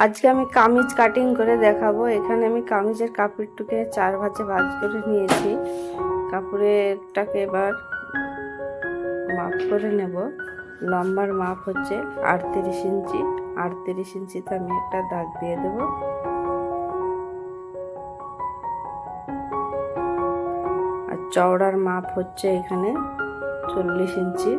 আজকে আমি কামিজ কাটিং করে দেখাবো। এখানে আমি কামিজের কাপড়টুকে 4 ভাঁজে ভাঁজ করে নিয়েছি। কাপড়েরটাকে এবার মাপ করে নেব। লম্বার মাপ হচ্ছে 38 ইঞ্চি। 38 ইঞ্চিতে আমি একটা দাগ দিয়ে দেব। আর চওড়ার মাপ হচ্ছে এখানে 40 ইঞ্চি।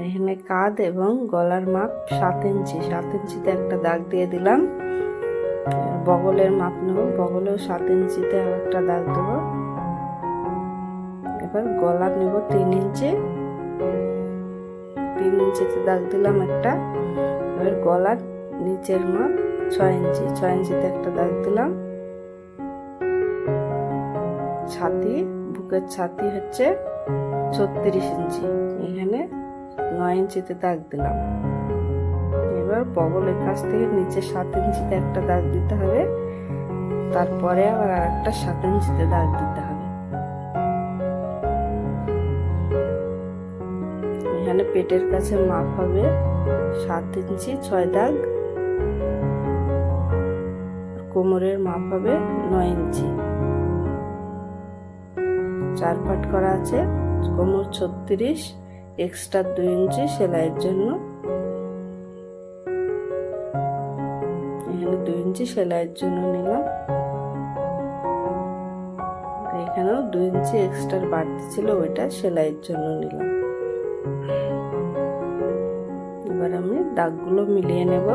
এখানে কাঁধ এবং গলার মাপ 7 ইঞ্চি। 7 ইঞ্চিতে একটা দাগ দিয়ে দিলাম। বগলের মাপ নেব, বগলেও 7 ইঞ্চিতে একটা দাগ দেব। এবার গলা নেব 3 ইঞ্চি। 3 ইঞ্চিতে দাগ দিলাম একটা। এবার গলার নিচের মাপ 6 ইঞ্চি। 6 ইঞ্চিতে একটা দাগ দিলাম। ছাতি, বুকের ছাতি হচ্ছে 36 ইঞ্চি। এখানে 9 ইঞ্চিতে দাগ দিলাম। এবার বগলের কাছ থেকে নিচে 7 ইঞ্চিতে একটা দাগ দিতে হবে। তারপরে আবার আরেকটা 7 ইঞ্চিতে দাগ দিতে হবে। এখানে পেটের কাছে মাপ হবে 7 ইঞ্চি 6 দাগ। কোমরের মাপ হবে 9 ইঞ্চি। 4 পাট করা আছে। কোমর 36, এক্সট্রা 2 ইঞ্চি সেলাইয়ের জন্য। এখানে 2 ইঞ্চি সেলাইয়ের জন্য নিলাম। এখানেও 2 ইঞ্চি এক্সট্রা বাড়তি ছিল, ওইটা সেলাইয়ের জন্য নিলাম। এবার আমি দাগগুলো মিলিয়ে নেব।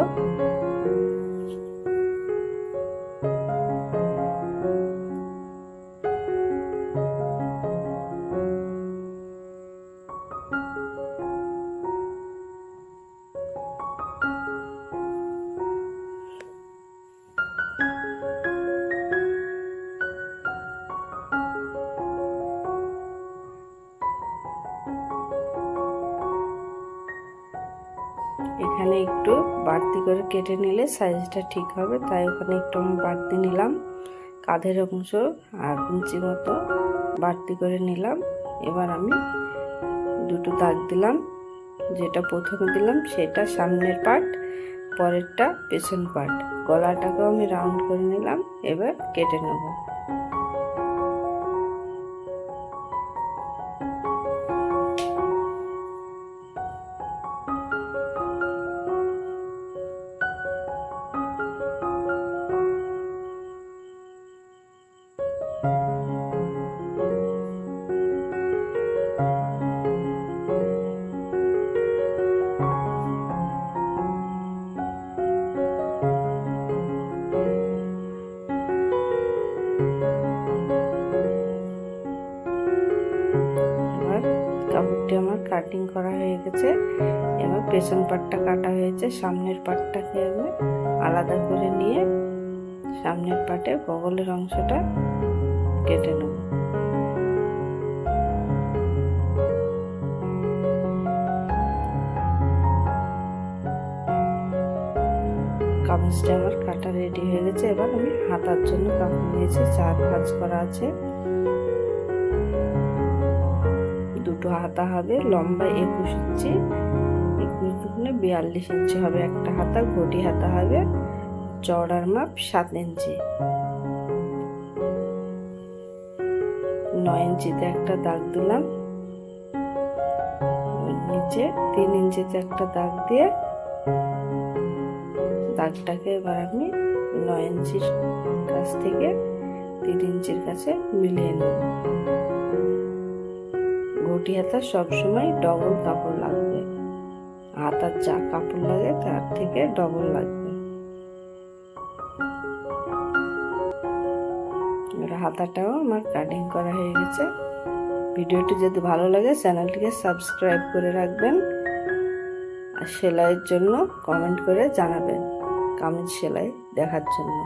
এখানে একটু বাড়তি করে কেটে নিলে সাইজটা ঠিক হবে, তাই ওখানে একটু আমি বাড়তি নিলাম। কাঁধের অংশ 8 ইঞ্চি মতো বাড়তি করে নিলাম। এবার আমি দুটো দাগ দিলাম। যেটা প্রথমে দিলাম সেটা সামনের পার্ট, পরেরটা পেছন পার্ট। গলাটাকেও আমি রাউন্ড করে নিলাম। এবার কেটে নেব। কাপড়টি আমার কাটিং করা হয়ে গেছে। এবার পেছন পাটটা কাটা হয়েছে। সামনের পাটটাকে আমি আলাদা করে নিয়ে সামনের পাটে বগলের অংশটা কেটে নেব। কামিজটা আমার কাটা রেডি হয়ে গেছে। এবার আমি হাতার জন্য কাপড় নিয়েছি। 4 ভাঁজ করা আছে। দুটো হাতা হবে। লম্বা 21 ইঞ্চি, 21 দুগুণে 42 ইঞ্চি হবে একটা হাতা। ঘটি হাতা হবে। চওড়ার মাপ 7 ইঞ্চি। 9 ইঞ্চিতে একটা দাগ দিলাম। নিচে 3 ইঞ্চিতে একটা দাগ দিয়ে দাগটাকে এবার আমি 9 ইঞ্চির কাছ থেকে 3 ইঞ্চির কাছে মিলিয়ে নেব। ঘটি হাতা সবসময় ডবল কাপড় লাগবে। হাতার যা কাপড় লাগে তার থেকে ডবল লাগবে। হাতাটাও আমার কাটিং করা হয়ে গেছে। ভিডিওটি যদি ভালো লাগে চ্যানেলটিকে সাবস্ক্রাইব করে রাখবেন। আর সেলাইয়ের জন্য কমেন্ট করে জানাবেন কামিজ সেলাই দেখার জন্য।